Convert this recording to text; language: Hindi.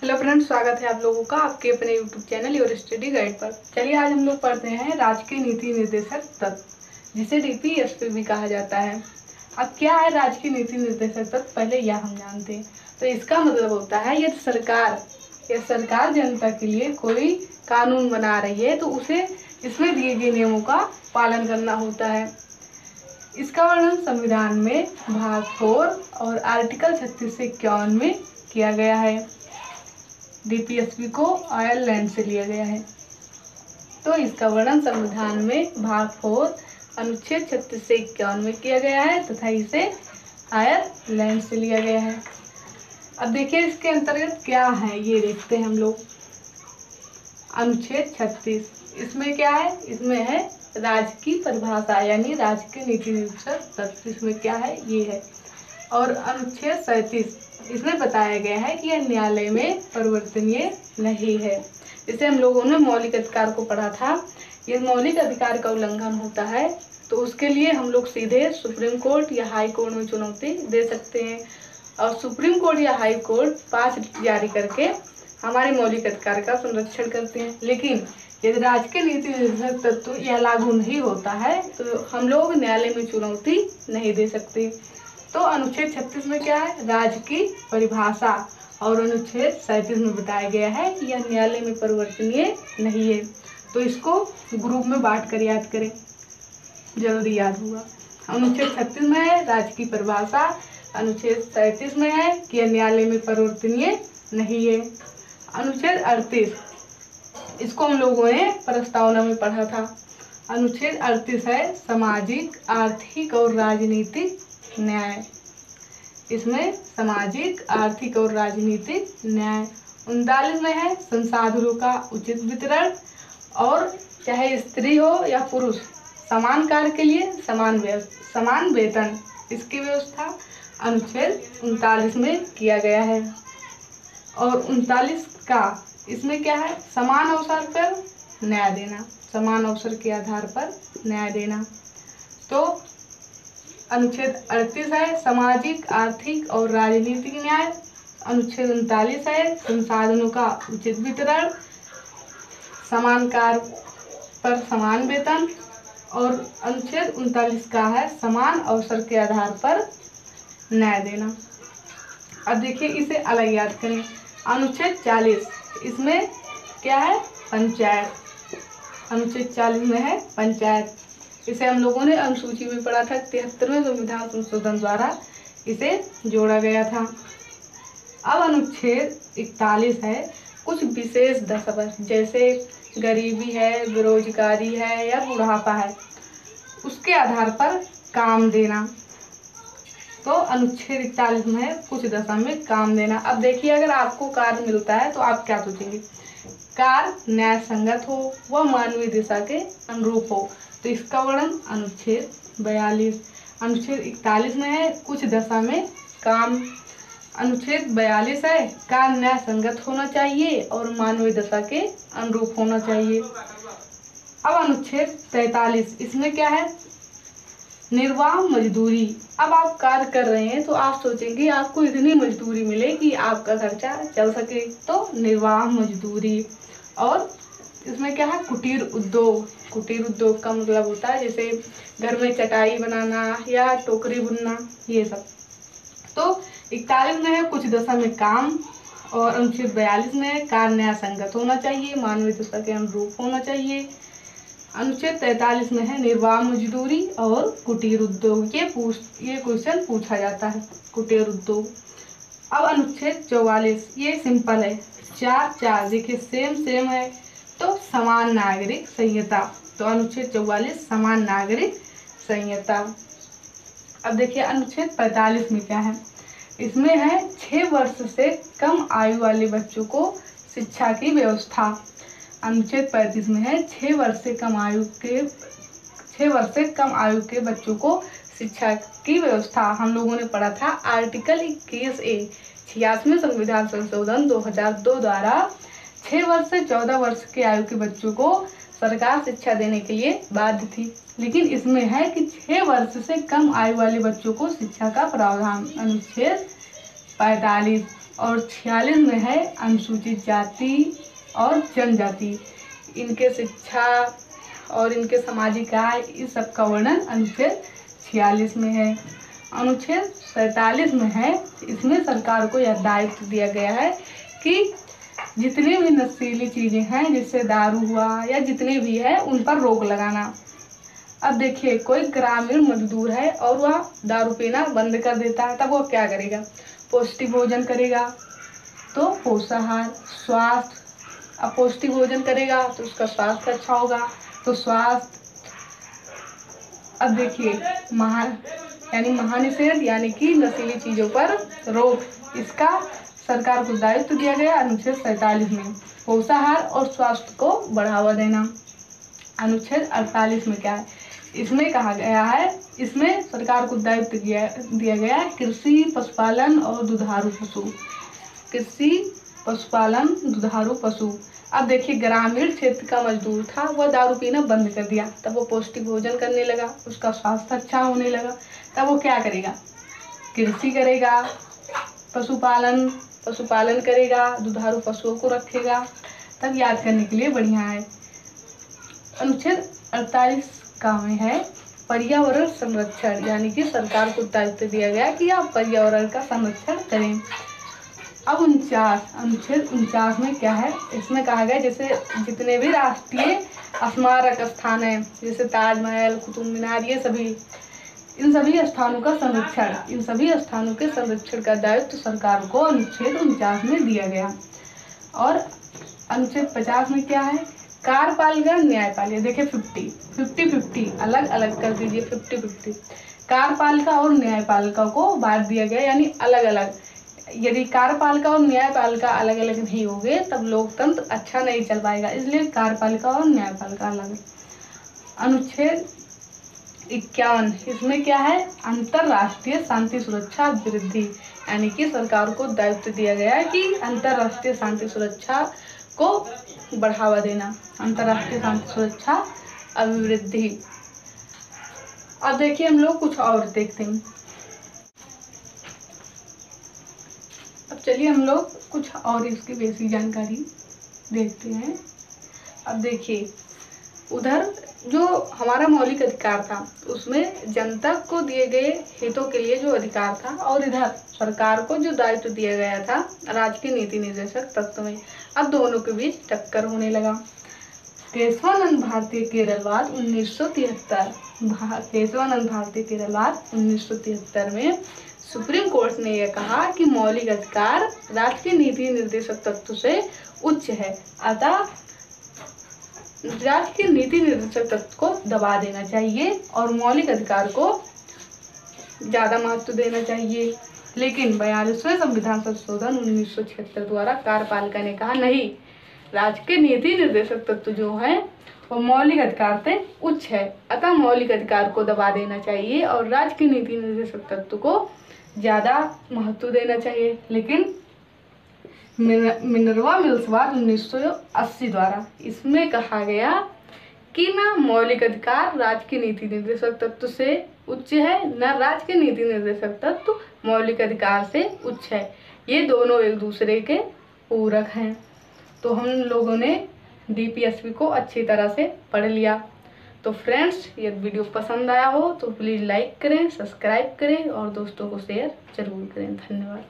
हेलो फ्रेंड्स, स्वागत है आप लोगों का आपके अपने YouTube channel your study guide पर। चलिए आज हम लोग पढ़ते हैं राजकीय नीति निर्देशक तत्व, जिसे डीपीएसपी भी कहा जाता है। अब क्या है राजकीय नीति निर्देशक तत्व, पहले यह हम जानते हैं। तो इसका मतलब होता है यदि सरकार जनता के लिए कोई कानून बना रही है तो उसे इसमें दिए गए नियमों का पालन करना होता है। इसका वर्णन संविधान में भाग 4 और आर्टिकल 36 से 51 में किया गया है। डीपीएसपी को आयरलैंड से लिया गया है। तो इसका वर्णन संविधान में भाग 4 अनुच्छेद 36 से 51 में किया गया है तथा इसे आयरलैंड से लिया गया है। अब देखिए इसके अंतर्गत क्या है, ये देखते हैं हम लोग। अनुच्छेद 36 इसमें क्या है, इसमें है राज्य की परिभाषा यानी राज्य के नीति निर्देशक तत्व, इसमें क्या है ये है। और अनुच्छेद 37 इसमें बताया गया है कि यह न्यायालय में परिवर्तनीय नहीं है। जैसे हम लोगों ने मौलिक अधिकार को पढ़ा था, यदि मौलिक अधिकार का उल्लंघन होता है तो उसके लिए हम लोग सीधे सुप्रीम कोर्ट या हाई कोर्ट में चुनौती दे सकते हैं और सुप्रीम कोर्ट या हाई कोर्ट 5 जारी करके हमारे मौलिक अधिकार का संरक्षण करते हैं। लेकिन यदि राज्य के नीति निर्देशक तत्व यह लागू नहीं होता है तो हम लोग न्यायालय में चुनौती नहीं दे सकते। तो अनुच्छेद 36 में क्या है, राज्य की परिभाषा, और अनुच्छेद 37 में बताया गया है कि यह न्यायालय में परिवर्तनीय नहीं है। तो इसको ग्रुप में बांट कर याद करें, जल्दी याद होगा। अनुच्छेद 36 में है राज्य की परिभाषा, अनुच्छेद 37 में है कि यह न्यायालय में परिवर्तनीय नहीं है। अनुच्छेद 38 इसको हम लोगों ने प्रस्तावना में पढ़ा था। अनुच्छेद 38 है सामाजिक, आर्थिक और राजनीतिक न्याय। इसमें सामाजिक, आर्थिक और राजनीतिक न्याय। 39 में है संसाधनों का उचित वितरण और चाहे स्त्री हो या पुरुष समान कार्य के लिए समान वेतन, इसकी व्यवस्था अनुच्छेद 39 में किया गया है। और 39 का इसमें क्या है, समान अवसर पर न्याय देना, समान अवसर के आधार पर न्याय देना। तो अनुच्छेद 38 है सामाजिक, आर्थिक और राजनीतिक न्याय। अनुच्छेद 39 है संसाधनों का उचित वितरण, समान कार्य पर समान वेतन। और अनुच्छेद 39 का है समान अवसर के आधार पर न्याय देना। अब देखिए इसे अलग याद करें। अनुच्छेद 40 इसमें क्या है, पंचायत। अनुच्छेद 40 में है पंचायत। इसे हम लोगों ने अनुसूची में पढ़ा था, 73वें संविधान संशोधन द्वारा इसे जोड़ा गया था। अब अनुच्छेद 41 है कुछ विशेष दशा पर, जैसे गरीबी है, बेरोजगारी है या बुढ़ापा है, उसके आधार पर काम देना। तो अनुच्छेद 41 में है कुछ दशा में काम देना। अब देखिए अगर आपको कार्य मिलता है तो आप क्या सोचेंगे, कार्य न्याय संगत हो, वह मानवीय दिशा के अनुरूप हो। तो इसका वर्णन अनुच्छेद 42। अनुच्छेद 41 में है कुछ दशा में काम। अनुच्छेद 42 है कार्य न्याय संगत होना चाहिए और मानवीय दशा के अनुरूप होना चाहिए। अब अनुच्छेद 43 इसमें क्या है, निर्वाह मजदूरी। अब आप कार्य कर रहे हैं तो आप सोचेंगे आपको इतनी मजदूरी मिले कि आपका खर्चा चल सके, तो निर्वाह मजदूरी। और इसमें क्या है, कुटीर उद्योग। कुटीर उद्योग का मतलब होता है जैसे घर में चटाई बनाना या टोकरी बुनना, ये सब। तो 41 में है कुछ दशा में काम और अनुच्छेद 42 में है कार्य न्याय संगत होना चाहिए, मानवीय दशा के अनुरूप होना चाहिए। अनुच्छेद 43 में है निर्वाह मजदूरी और कुटीर उद्योग। ये क्वेश्चन पूछा जाता है, कुटीर उद्योग। अब अनुच्छेद 44 ये सिंपल है, 4 देखिए सेम है। तो समान नागरिक संहिता। तो अनुच्छेद 44 समान नागरिक संहिता। अब देखिए अनुच्छेद 45 में क्या है, इसमें है 6 वर्ष से कम आयु वाले बच्चों को शिक्षा की व्यवस्था। अनुच्छेद 35 में है 6 वर्ष से कम आयु के बच्चों को शिक्षा की व्यवस्था। हम लोगों ने पढ़ा था आर्टिकल 21A 86वें संविधान संशोधन 2002 द्वारा 6 वर्ष से 14 वर्ष के आयु के बच्चों को सरकार शिक्षा देने के लिए बाध्य थी। लेकिन इसमें है कि 6 वर्ष से कम आयु वाले बच्चों को शिक्षा का प्रावधान अनुच्छेद 45। और 46 में है अनुसूचित जाति और जनजाति, इनके शिक्षा और इनके सामाजिक आय, इस सब का वर्णन अनुच्छेद 46 में है। अनुच्छेद 47 में है, इसमें सरकार को यह दायित्व दिया गया है कि जितने भी नशीली चीज़ें हैं, जैसे दारू हुआ या जितने भी है, उन पर रोक लगाना। अब देखिए, कोई ग्रामीण मजदूर है और वह दारू पीना बंद कर देता है, तब वो क्या करेगा? पौष्टिक भोजन करेगा तो पोषाहार, स्वास्थ्य, अब पौष्टिक भोजन करेगा तो उसका स्वास्थ्य अच्छा होगा, तो स्वास्थ्य। अब देखिए, महानिषेध यानी कि नशीली चीज़ों पर रोक, इसका सरकार को दायित्व दिया गया अनुच्छेद 47 में। पोषाहार और स्वास्थ्य को बढ़ावा देना, अनुच्छेद 48 में क्या है? इसमें कहा गया है, इसमें सरकार को दायित्व दिया गया है कृषि, पशुपालन और दुधारू पशु। कृषि, पशुपालन, दुधारू पशु। अब देखिए, ग्रामीण क्षेत्र का मजदूर था, वह दारू पीना बंद कर दिया, तब वो पौष्टिक भोजन करने लगा, उसका स्वास्थ्य अच्छा होने लगा, तब वो क्या करेगा? कृषि करेगा, पशुपालन करेगा, दुधारू पशुओं को रखेगा, तब याद करने के लिए बढ़िया है। अनुच्छेद 48 का में है पर्यावरण संरक्षण, यानी कि सरकार को दायित्व दिया गया कि आप पर्यावरण का संरक्षण करें। अब अनुच्छेद 49 में क्या है? इसमें कहा गया जैसे जितने भी राष्ट्रीय स्मारक स्थान हैं, जैसे ताजमहल, कुतुब मीनार, ये सभी, इन सभी स्थानों का संरक्षण, इन सभी स्थानों के संरक्षण का दायित्व सरकार को अनुच्छेद 49 में दिया गया। और अनुच्छेद 50 में क्या है? कार्यपालिका, न्यायपालिका। देखिए 50-50 अलग अलग कर दीजिए, 50-50। कार्यपालिका और न्यायपालिका को बांट दिया गया, यानी अलग अलग। यदि कार्यपालिका और न्यायपालिका अलग अलग नहीं होंगे तब लोकतंत्र अच्छा नहीं चल पाएगा, इसलिए कार्यपालिका और न्यायपालिका अलग। अनुच्छेद 51, इसमें क्या है? अंतरराष्ट्रीय शांति सुरक्षा वृद्धि, यानी कि सरकार को दायित्व दिया गया है कि अंतरराष्ट्रीय शांति सुरक्षा को बढ़ावा देना, अंतरराष्ट्रीय शांति सुरक्षा अभिवृद्धि। अब देखिए, हम लोग कुछ और देखते हैं। अब चलिए हम लोग कुछ और इसकी बेसिक जानकारी देखते हैं। अब देखिए, उधर जो हमारा मौलिक अधिकार था, उसमें जनता को दिए गए हितों के लिए जो अधिकार था, और इधर सरकार को जो दायित्व दिया गया था राजकीय नीति निर्देशक तत्व में, अब दोनों के बीच टक्कर होने लगा। केशवानंद भारतीय केरलवाद 1973, केशवानंद भारतीय केरलवाद 1973 में सुप्रीम कोर्ट ने यह कहा कि मौलिक अधिकार राजकीय नीति निर्देशक तत्व से उच्च है, अतः राजकीय नीति निर्देशक तत्व को दबा देना चाहिए और मौलिक अधिकार को ज्यादा महत्व देना चाहिए। लेकिन 42वें संविधान संशोधन 1976 द्वारा कार्यपालिका ने कहा नहीं, राजकीय नीति निर्देशक तत्व जो है वो मौलिक अधिकार से उच्च है, अतः मौलिक अधिकार को दबा देना चाहिए और राजकीय नीति निर्देशक तत्व को ज्यादा महत्व देना चाहिए। लेकिन मिनर्वा मिल्सवाद 1980 द्वारा इसमें कहा गया कि न मौलिक अधिकार राजकीय नीति निर्देशक तत्व से उच्च है, न राजकीय नीति निर्देशक तत्व मौलिक अधिकार से उच्च है, ये दोनों एक दूसरे के पूरक हैं। तो हम लोगों ने DPSP को अच्छी तरह से पढ़ लिया। तो फ्रेंड्स, यदि वीडियो पसंद आया हो तो प्लीज़ लाइक करें, सब्सक्राइब करें और दोस्तों को शेयर जरूर करें। धन्यवाद।